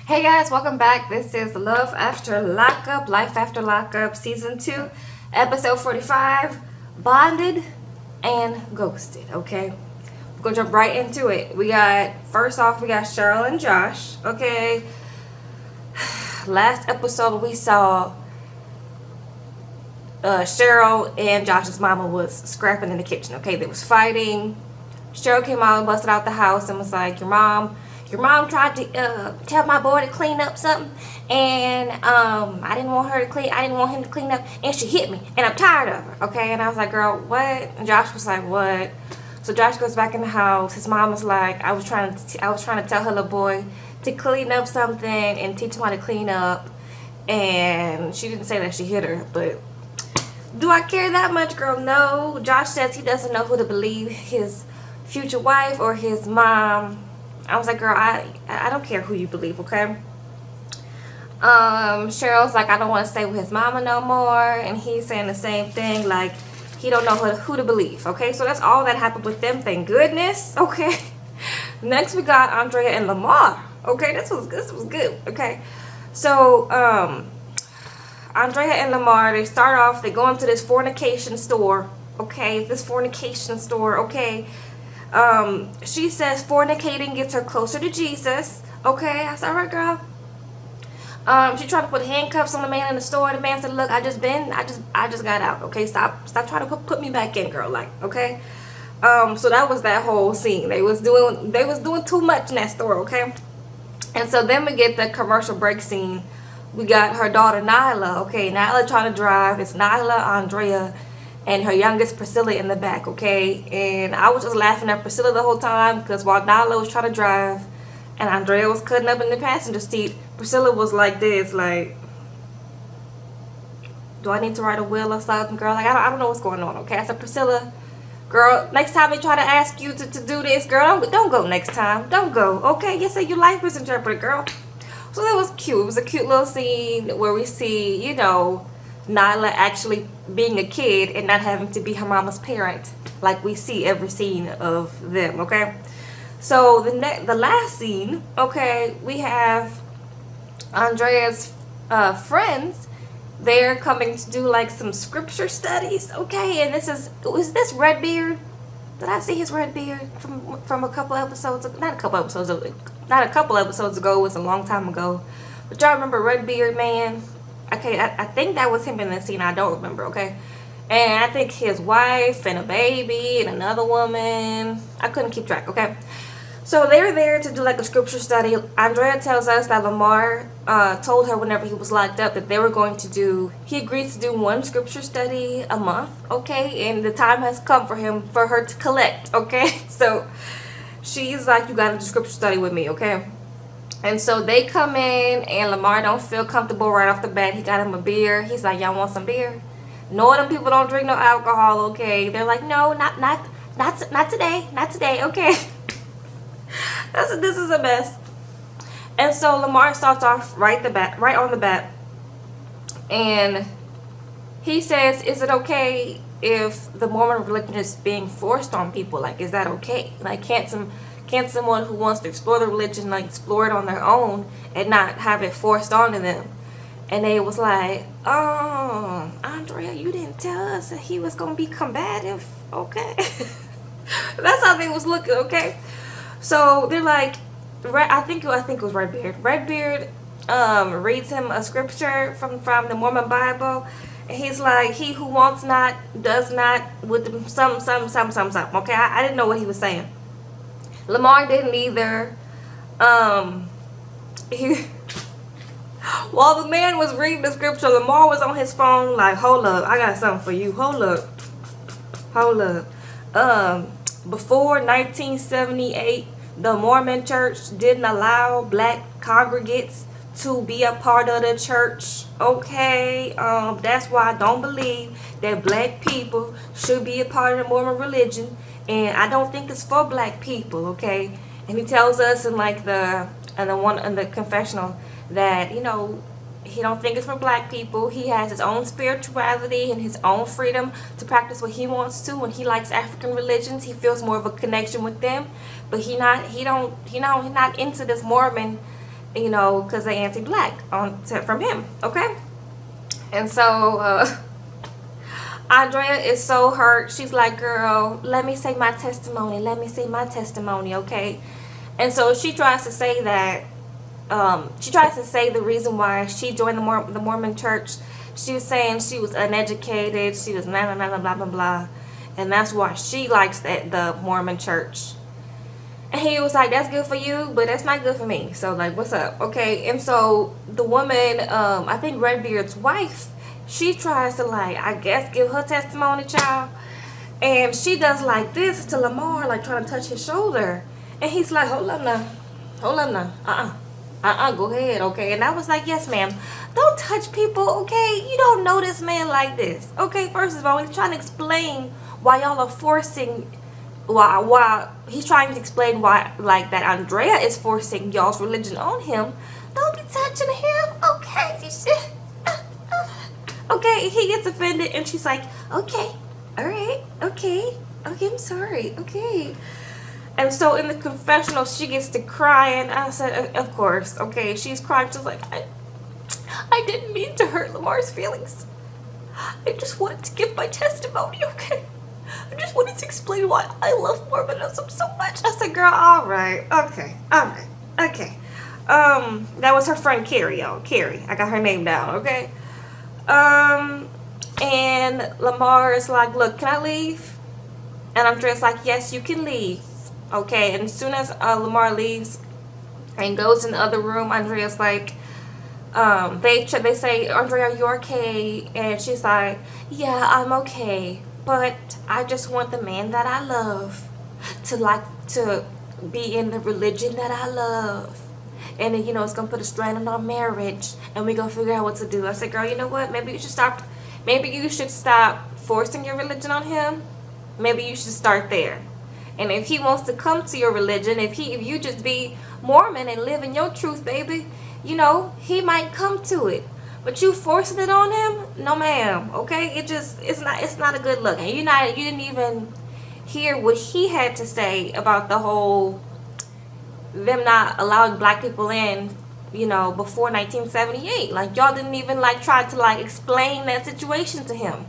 Hey guys, welcome back. This is Love After Lockup, Life After Lockup, Season 2, Episode 45, Bonded and Ghosted, okay? We're gonna jump right into it. First off, we got Cheryl and Josh, okay? Last episode we saw Cheryl and Josh's mama was scrapping in the kitchen, okay? They was fighting. Cheryl came out and busted out the house and was like, your mom tried to tell my boy to clean up something, and I didn't want him to clean up, and she hit me, and I'm tired of her, okay? And I was like, girl, what? And Josh was like, what? So Josh goes back in the house. His mom was like, I was trying to tell her little boy to clean up something and teach him how to clean up, and she didn't say that she hit her, but do I care that much, girl? No. Josh says he doesn't know who to believe, his future wife or his mom. I was like, girl, I don't care who you believe, okay? Cheryl's like, I don't want to stay with his mama no more, and he's saying the same thing, like he don't know who to believe, okay? So that's all that happened with them, thank goodness, okay? Next we got Andrea and Lamar, okay? This was good, okay? So Andrea and Lamar, they start off, they go into this fornication store, okay? Okay? She says fornicating gets her closer to Jesus. Okay, I said, alright, girl. She tried to put handcuffs on the man in the store. The man said, look, I just got out. Okay, stop trying to put me back in, girl. Like, okay. So that was that whole scene. They was doing too much in that store. Okay. And so then we get the commercial break scene. We got her daughter Nyla. Okay, Nyla trying to drive. It's Nyla, Andrea, and her youngest Priscilla in the back, okay? And I was just laughing at Priscilla the whole time because while Nyla was trying to drive and Andrea was cutting up in the passenger seat, Priscilla was like this, like, do I need to ride a wheel or something, girl? Like, I don't know what's going on, okay? I said, Priscilla, girl, next time they try to ask you to do this, girl, don't go next time. Don't go, okay? You say your life is in jeopardy, girl. So that was cute. It was a cute little scene where we see, Nyla actually being a kid and not having to be her mama's parent like we see every scene of them, okay? So the last scene, okay, we have Andrea's friends. They're coming to do like some scripture studies, okay? And was this Redbeard? Did I see his red beard from a couple episodes? Not a couple episodes ago. It was a long time ago. But y'all remember Redbeard man? Okay, I think that was him in the scene. I don't remember, okay? And I think his wife and a baby and another woman. I couldn't keep track, okay? So they're there to do like a scripture study. Andrea tells us that Lamar told her whenever he was locked up that he agreed to do one scripture study a month, okay? And the time has come for her to collect, okay? So she's like, you gotta do scripture study with me, okay? And so they come in, and Lamar don't feel comfortable right off the bat. He got him a beer. He's like, y'all want some beer? No, them people don't drink no alcohol, okay? They're like, no, not today, okay? This is a mess. And so Lamar starts off right on the bat, and he says, is it okay if the Mormon religion is being forced on people? Like, is that okay? Like, can't someone who wants to explore the religion like explore it on their own and not have it forced onto them? And they was like, Andrea, you didn't tell us that he was gonna be combative, okay? That's how they was looking, okay? So they're like, I think it was Redbeard. Redbeard reads him a scripture from the Mormon Bible, and he's like, he who wants not does not with some. Okay, I didn't know what he was saying. Lamar didn't either. While the man was reading the scripture, Lamar was on his phone like, hold up, I got something for you. Hold up. Before 1978, the Mormon church didn't allow black congregants to be a part of the church, okay? That's why I don't believe that black people should be a part of the Mormon religion, and I don't think it's for black people, okay? And he tells us in the confessional that, he don't think it's for black people. He has his own spirituality and his own freedom to practice what he wants to. When he likes African religions, he feels more of a connection with them. But he's not into this Mormon you know, because they anti-black from him, okay? And so Andrea is so hurt. She's like, girl, let me say my testimony. Let me say my testimony, okay? And so she tries to say that, she tries to say the reason why she joined the Mormon church. She was saying she was uneducated. She was blah, blah, blah, blah, blah, blah. And that's why she likes the Mormon church. And he was like, that's good for you, but that's not good for me. So, like, what's up? Okay. And so the woman, I think Redbeard's wife, she tries to, like, I guess, give her testimony, child. And she does like this to Lamar, like, trying to touch his shoulder. And he's like, hold up now. Hold up now. Go ahead, okay? And I was like, yes, ma'am. Don't touch people, okay? You don't know this man like this. Okay, first of all, he's trying to explain why y'all are forcing, why he's trying to explain why, like, that Andrea is forcing y'all's religion on him. Don't be touching him, okay? Okay, he gets offended, and she's like, okay, all right, okay, I'm sorry, okay. And so in the confessional, she gets to crying. I said, of course, okay. She's crying. She's like, I didn't mean to hurt Lamar's feelings. I just wanted to give my testimony, okay? I just wanted to explain why I love Mormonism so much. I said, girl, all right, okay. That was her friend Carrie, y'all. Carrie, I got her name down, okay? And Lamar is like, look, can I leave? And Andrea's like, yes, you can leave. Okay, and as soon as Lamar leaves and goes in the other room, Andrea's like, they say, Andrea, are you okay? And she's like, yeah, I'm okay, but I just want the man that I love to be in the religion that I love. And then, you know, it's gonna put a strain on our marriage, and we're gonna figure out what to do. I said, girl, you know what? Maybe you should stop forcing your religion on him. Maybe you should start there. And if he wants to come to your religion, if you just be Mormon and live in your truth, baby, you know, he might come to it. But you forcing it on him? No, ma'am. Okay? It's not a good look. And you didn't even hear what he had to say about the whole them not allowing black people in, you know, before 1978. Like, y'all didn't even try to explain that situation to him.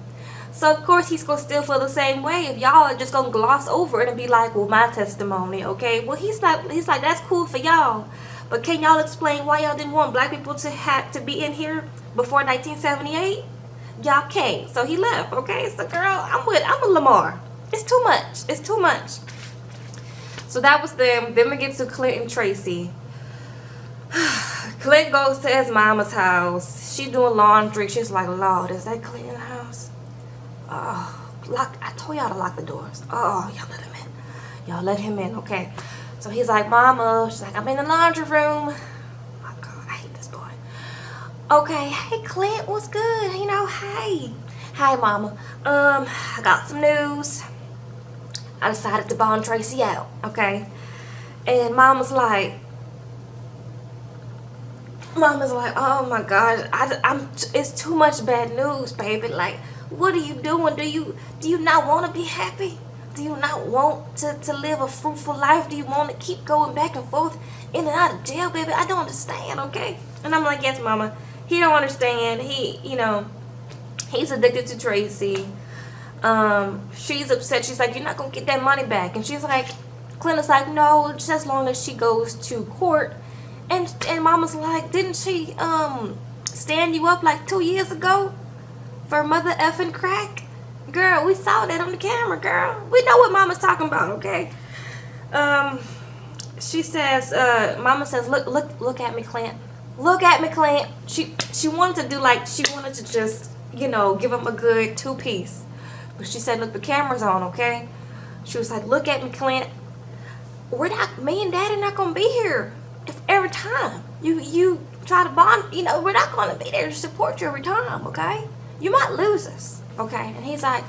So of course he's gonna still feel the same way if y'all are just gonna gloss over it and be like, well, my testimony, okay? Well, he's like, that's cool for y'all, but can y'all explain why y'all didn't want black people to be in here before 1978? Y'all can't. So he left, okay? So girl, I'm with Lamar. It's too much. So that was them. Then we get to Clint and Tracy. Clint goes to his mama's house. She doing laundry. She's like, Lord, is that Clint in the house? Oh, I told y'all to lock the doors. Oh, y'all let him in. Y'all let him in, okay? So he's like, Mama. She's like, I'm in the laundry room. Oh, my God, I hate this boy. Okay, hey, Clint, what's good? You know, hey. Hi, Mama. I got some news. I decided to bond Tracy out, okay? And Mama's like, oh, my gosh. It's too much bad news, baby. Like, what are you doing? Do you not want to be happy? Do you not want to live a fruitful life? Do you want to keep going back and forth in and out of jail, baby? I don't understand, okay? And I'm like, yes, Mama. He don't understand. He's addicted to Tracy. She's upset. She's like, you're not going to get that money back. And she's like, Clint is like, no, just as long as she goes to court. And Mama's like, didn't she stand you up like 2 years ago for mother effing crack? Girl, we saw that on the camera, girl. We know what Mama's talking about, okay? She says, Mama says, look at me, Clint. Look at me, Clint. She wanted to just, you know, give him a good 2-piece. But she said, look, the camera's on, okay? She was like, look at me, Clint. Me and Daddy not gonna be here every time you try to bond. You know, we're not gonna be there to support you every time, okay? You might lose us, okay? And he's like,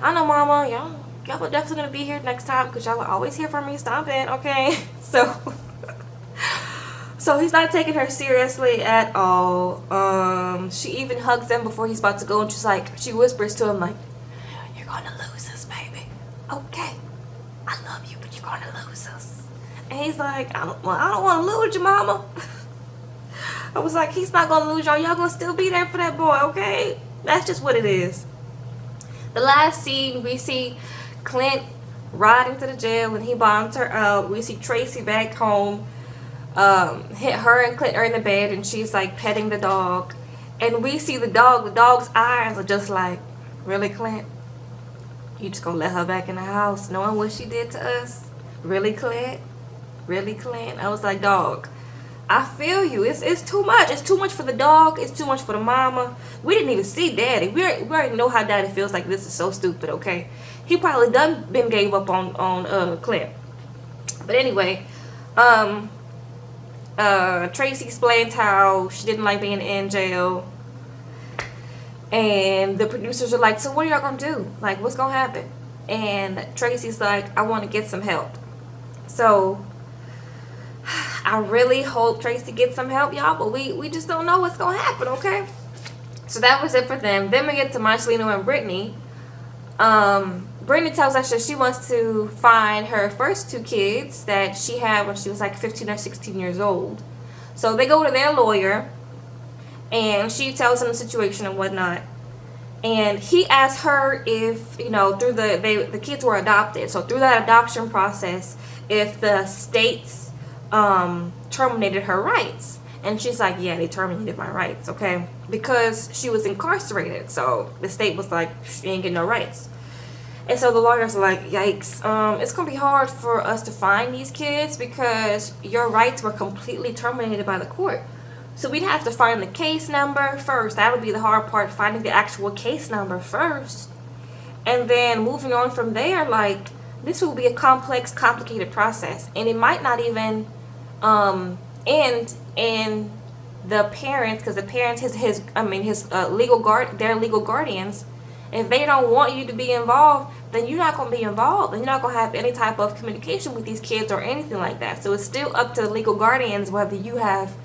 I know, Mama, y'all are definitely gonna be here next time because y'all are always here for me. Stop it, okay? So he's not taking her seriously at all. She even hugs him before he's about to go, and she whispers to him like, you're gonna lose us, baby. Okay, I love you, but you're gonna lose us. And he's like, I don't want to lose you, Mama. I was like, he's not gonna lose y'all. Y'all gonna still be there for that boy, okay? That's just what it is. The last scene, we see Clint riding to the jail and he bombs her out. We see Tracy back home. Her and Clint are in the bed and she's like petting the dog. And we see the dog. The dog's eyes are just like, really, Clint? You just gonna let her back in the house knowing what she did to us? Really, Clint? Really, Clint? I was like, dog, I feel you. It's too much. It's too much for the dog. It's too much for the mama. We didn't even see Daddy. We already know how Daddy feels. Like, this is so stupid, okay? He probably been gave up on Clint. But anyway, Tracy explained how she didn't like being in jail. And the producers are like, so what are y'all gonna do? Like, what's gonna happen? And Tracy's like, I want to get some help. So I really hope Tracy gets some help, y'all, but we just don't know what's gonna happen, okay? So that was it for them. Then we get to Marcelino and Brittany. Brittany tells us that she wants to find her first two kids that she had when she was like 15 or 16 years old. So they go to their lawyer and she tells him the situation and whatnot. And he asks her if, you know, through the kids were adopted. So through that adoption process, if the states terminated her rights. And she's like, yeah, they terminated my rights, okay? Because she was incarcerated. So the state was like, she ain't getting no rights. And so the lawyers are like, yikes, it's going to be hard for us to find these kids because your rights were completely terminated by the court. So we'd have to find the case number first. That would be the hard part, finding the actual case number first. And then moving on from there, like, this will be a complex, complicated process. And it might not even end in the parents, because the parents, his their legal guardians, if they don't want you to be involved, then you're not going to be involved. And you're not going to have any type of communication with these kids or anything like that. So it's still up to the legal guardians whether you have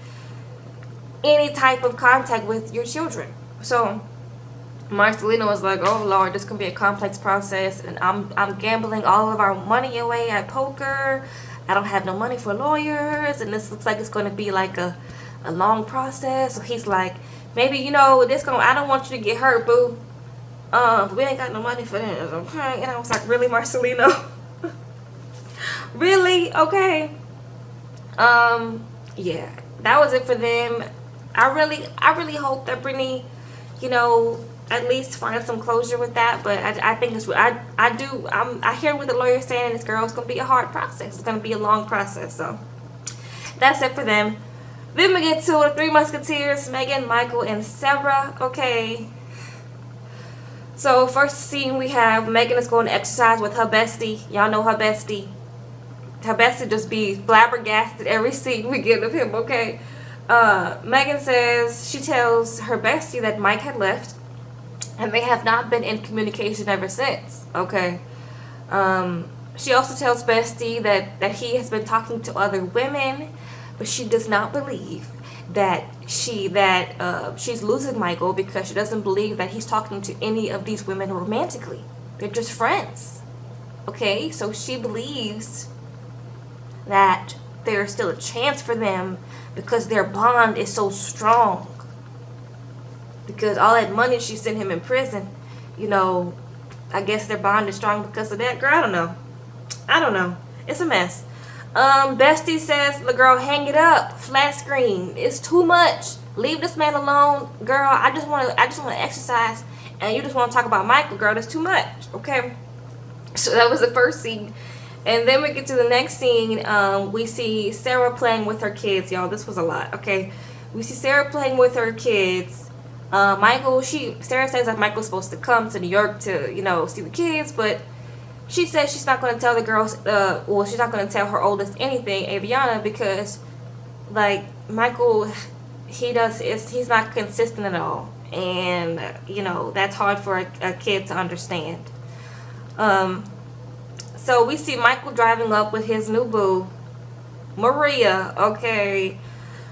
any type of contact with your children. So Marcelino was like, oh Lord, this could be a complex process, and I'm gambling all of our money away at poker. I don't have no money for lawyers, and this looks like it's going to be like a long process. So he's like, maybe, you know, I don't want you to get hurt, boo. We ain't got no money for this, okay? And I was like, really, Marcelino? Really? Okay. Yeah, that was it for them. I really hope that Brittany, you know, at least find some closure with that. But I think it's I hear what the lawyer's saying. This girl's gonna be a hard process. It's gonna be a long process. So that's it for them. Then we get to the Three Musketeers: Megan, Michael, and Sarah. Okay. So first scene we have Megan is going to exercise with her bestie. Y'all know her bestie. Her bestie just be flabbergasted every scene we get of him. Okay. Megan says she tells her bestie that Mike had left, and they have not been in communication ever since. Okay. She also tells bestie that he has been talking to other women, but she does not believe that she's losing Michael because she doesn't believe that he's talking to any of these women romantically. They're just friends. Okay, so she believes that there's still a chance for them because their bond is so strong. Because all that money she sent him in prison, you know, I guess their bond is strong because of that. Girl, I don't know. It's a mess. Bestie says, the girl, hang it up. Flat screen. It's too much. Leave this man alone. Girl, I just want to exercise, and you just want to talk about Michael. Girl, that's too much. Okay. So that was the first scene. And then we get to the next scene. We see Sarah playing with her kids. Y'all, this was a lot. Okay. We see Sarah playing with her kids. Sarah says that Michael's supposed to come to New York to, you know, see the kids, but she says she's not going to tell the girls, she's not going to tell her oldest anything, Aviana, because, like, Michael, he's not consistent at all. And, you know, that's hard for a kid to understand. So we see Michael driving up with his new boo, Maria, okay.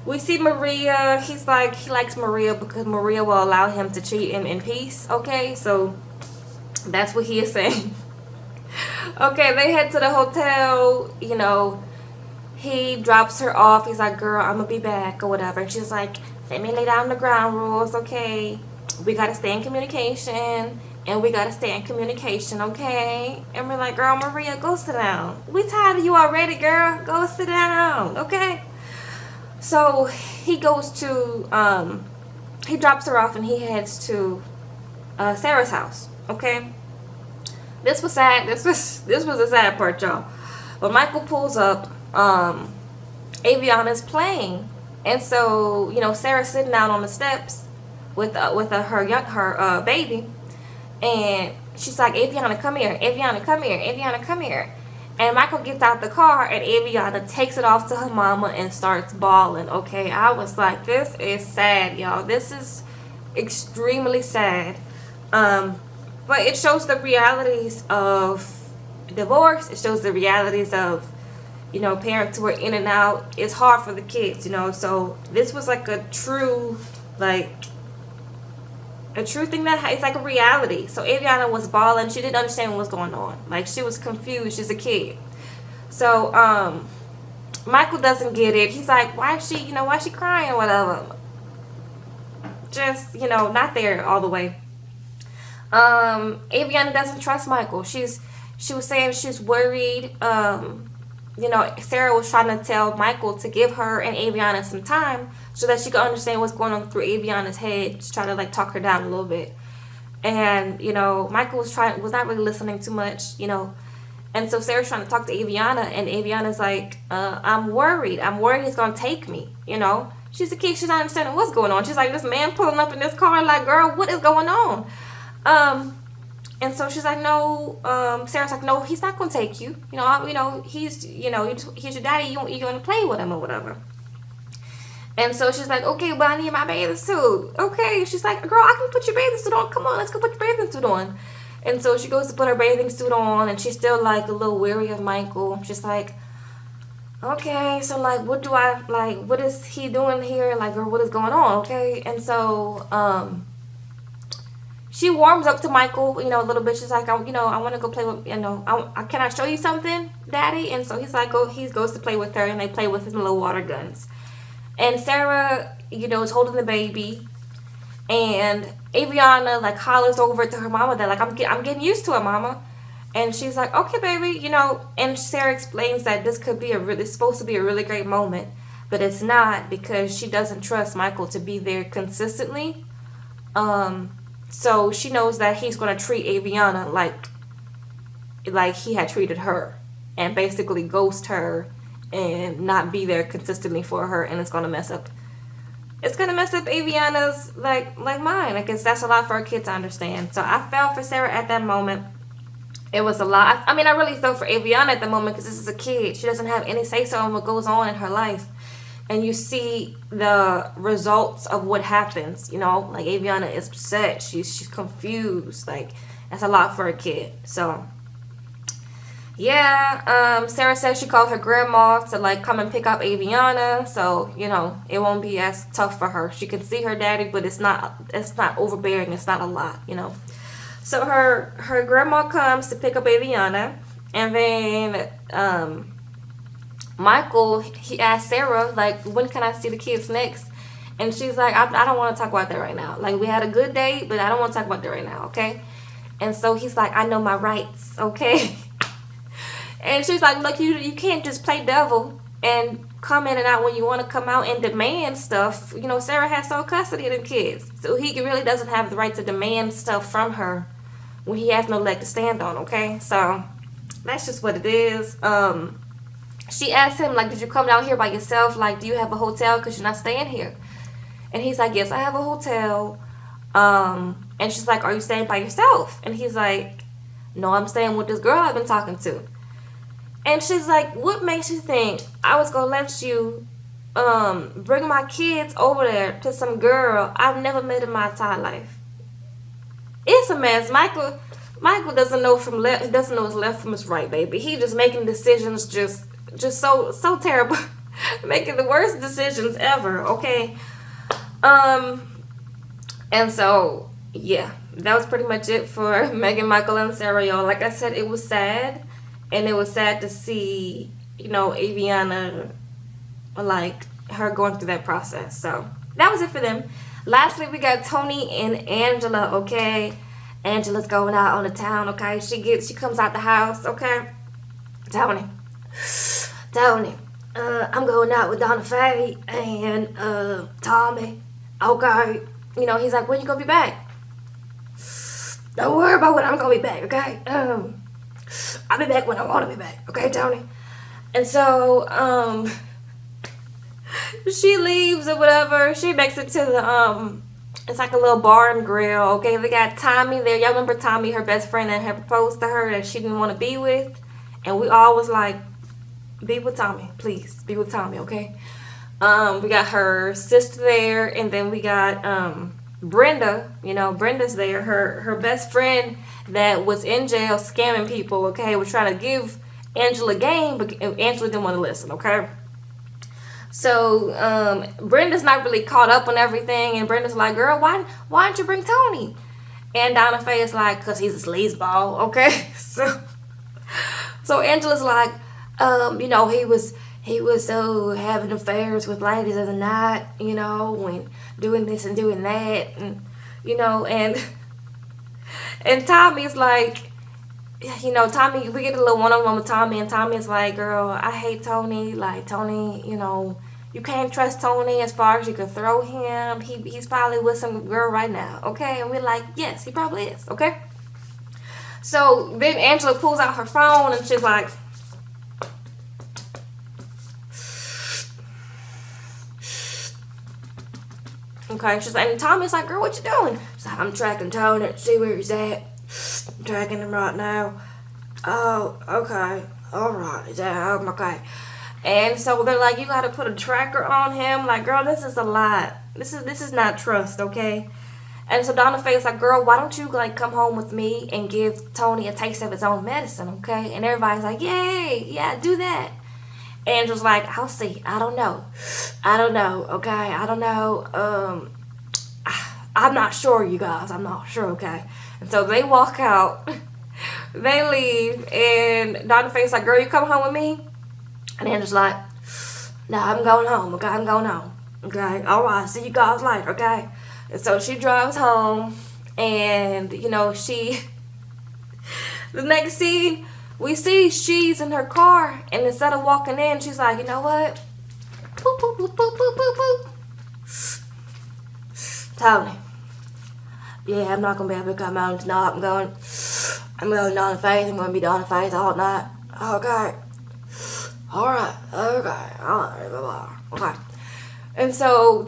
We see Maria, he likes Maria because Maria will allow him to cheat in peace, okay. So that's what he is saying. Okay, they head to the hotel, you know. he drops her off. He's like, girl, I'm gonna be back or whatever. And she's like, let me lay down the ground rules, okay? We gotta stay in communication, and we gotta stay in communication, okay? And we're like, girl, Maria, go sit down. We tired of you already, girl. Go sit down, okay? So he goes to he drops her off and he heads to Sarah's house, okay? This was sad. This was a sad part, y'all. But Michael pulls up. Aviana's playing, and so Sarah's sitting out on the steps with her baby, and she's like, Aviana, come here. Aviana, come here. Aviana, come here. And Michael gets out the car, and Aviana takes it off to her mama and starts bawling. Okay, I was like, this is sad, y'all. This is extremely sad. But it shows the realities of divorce. It shows the realities of, parents who are in and out. It's hard for the kids, So this was like a true thing that it's like a reality. So Aviana was bawling. She didn't understand what was going on. Like, she was confused. She's a kid. So Michael doesn't get it. He's like, why is she crying or whatever? Just, not there all the way. Aviana doesn't trust Michael. She was saying she's worried. Sarah was trying to tell Michael to give her and Aviana some time so that she could understand what's going on through Aviana's head, just try to talk her down a little bit. And Michael was not really listening too much, and so Sarah's trying to talk to Aviana, and Aviana's like, I'm worried he's gonna take me. She's a kid, she's not understanding what's going on. She's like, this man pulling up in this car, like, girl, what is going on? And so she's like, no. Sarah's like, no, he's not gonna take you. He's your daddy. You're gonna play with him or whatever. And so she's like, okay, but I need my bathing suit. Okay. She's like, girl, I can put your bathing suit on. Come on, let's go put your bathing suit on. And so she goes to put her bathing suit on, and she's still a little weary of Michael. She's like, okay, so what is he doing here? Or what is going on? Okay. And so she warms up to Michael, a little bit. She's like, I want to go play with, can I show you something, Daddy? And so he's like, he goes to play with her, and they play with his little water guns. And Sarah, is holding the baby, and Aviana hollers over to her mama that I'm getting used to it, Mama. And she's like, okay, baby, And Sarah explains that this could be it's supposed to be a really great moment, but it's not, because she doesn't trust Michael to be there consistently. So she knows that he's going to treat Aviana like he had treated her, and basically ghost her and not be there consistently for her, and it's going to mess up Aviana's mine. I guess that's a lot for a kid to understand. So I felt for Sarah at that moment. It was a lot. I mean, I really felt for Aviana at the moment, because this is a kid. She doesn't have any say-so on what goes on in her life. And you see the results of what happens, Aviana is upset. She's confused. That's a lot for a kid. So, yeah, Sarah said she called her grandma to, come and pick up Aviana. So, it won't be as tough for her. She can see her daddy, but it's not overbearing. It's not a lot, So her grandma comes to pick up Aviana. And then, Michael, he asked Sarah, when can I see the kids next? And she's like, I don't want to talk about that right now. We had a good date, but I don't want to talk about that right now, okay? And so he's like, I know my rights, okay? And she's like, look, you can't just play devil and come in and out when you want to come out and demand stuff. Sarah has sole custody of the kids. So he really doesn't have the right to demand stuff from her when he has no leg to stand on, okay? So that's just what it is. She asked him, did you come down here by yourself? Do you have a hotel? Because you're not staying here. And he's like, yes, I have a hotel. And she's like, are you staying by yourself? And he's like, no, I'm staying with this girl I've been talking to. And she's like, what makes you think I was going to let you bring my kids over there to some girl I've never met in my entire life? It's a mess. Michael doesn't know doesn't know his left from his right, baby. He just making decisions just so terrible. Making the worst decisions ever, okay? And so, yeah, that was pretty much it for Meghan, Michael, and Sarah, y'all. Like I said, it was sad. And it was sad to see you know, Aviana, like her going through that process. So that was it for them. Lastly, we got Tony and Angela. Okay, Angela's going out on the town. Okay, she comes out the house. Okay, Tony, Tony, I'm going out with Donna Faye and Tommy. Okay, you know, he's like, when you gonna be back? Don't worry about when I'm gonna be back. Okay, I'll be back when I want to be back. Okay, Tony. And so she leaves or whatever. She makes it to the it's like a little bar and grill. Okay, they got Tommy there. Y'all remember Tommy, her best friend that had proposed to her that she didn't want to be with, and we all was like, be with Tommy, please, be with Tommy. Okay. We got her sister there, and then we got Brenda. You know, Brenda's there. Her best friend that was in jail scamming people. Okay, was trying to give Angela game, but Angela didn't want to listen. Okay. So Brenda's not really caught up on everything, and Brenda's like, "Girl, why didn't you bring Tony?" And Donna Faye is like, "Cause he's a sleazeball." Okay. So Angela's like, you know, he was having affairs with ladies of the night, you know, and doing this and doing that, and you know, and Tommy's like, you know, Tommy, we get a little one-on-one with Tommy, and Tommy's like, girl, I hate Tony. Like, Tony, you know, you can't trust Tony as far as you can throw him. He's probably with some girl right now, okay? And we're like, yes, he probably is, okay? So then Angela pulls out her phone, and she's like, okay, she's like, and Tommy's like, girl, what you doing? She's like, I'm tracking Tony to see where he's at. I'm tracking him right now. Oh, okay. Alright, yeah, okay. And so they're like, you gotta put a tracker on him. Like, girl, this is a lot. This is not trust, okay? And so Donna Faye's like, girl, why don't you like come home with me and give Tony a taste of his own medicine, okay? And everybody's like, yay, yeah, do that. Angela's like, I'll see. I don't know, okay? I don't know. I'm not sure, you guys. I'm not sure, okay? And so they walk out. They leave. And Donna Faye's like, girl, you come home with me? And Angela's like, no, I'm going home, okay? I'm going home. Okay? All right. See you guys later, okay? And so she drives home. And, you know, the next scene, we see she's in her car. And instead of walking in, she's like, you know what? Boop, boop, boop, boop, boop, boop, boop. Tony. Yeah, I'm not gonna be able to come out tonight. I'm going Donna Faith. I'm gonna be Donna Faith all night. Okay. Alright. Okay. Alright. Bye-bye. Okay. And so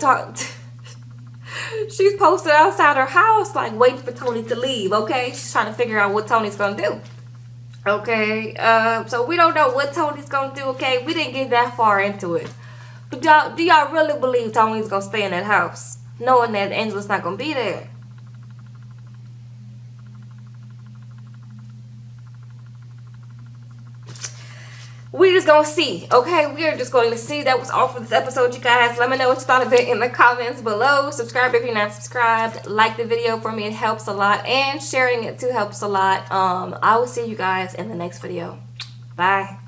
she's posted outside her house, like waiting for Tony to leave, okay? She's trying to figure out what Tony's gonna do. Okay. So we don't know what Tony's gonna do, okay? We didn't get that far into it. But do y'all really believe Tony's gonna stay in that house? Knowing that Angela's not gonna be there? We're just gonna see, okay? We are just going to see. That was all for this episode, you guys. Let me know what you thought of it in the comments below. Subscribe if you're not subscribed. Like the video for me, it helps a lot. And sharing it too helps a lot. I will see you guys in the next video. Bye.